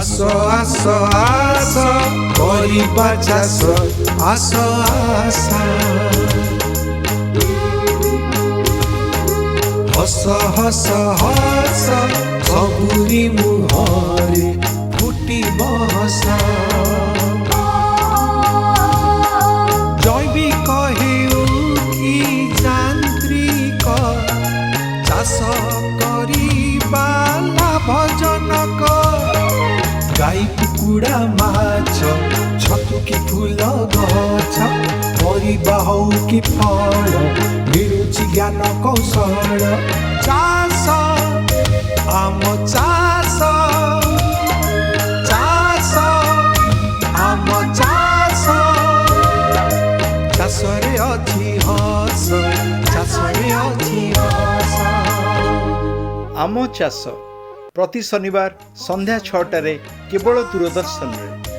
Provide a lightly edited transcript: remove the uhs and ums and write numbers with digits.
आस आस आस करिबा चाष आस आस हस हस हस सबुरी मुहरे फुटिब हस जैविक हेउ कि जांत्रिक चाष करिबा लाभजनक गाई कुकुड़ा माछ छतु कि फूल गछ परिबा हौ कि फल मिलुछि ज्ञान कौशल चाष आम चाष चाष आम चाष चाषरे अछि हस चाषरे अछि हस आम चाष प्रति शनिवार संध्या 6टारे केवल दूरदर्शन रे।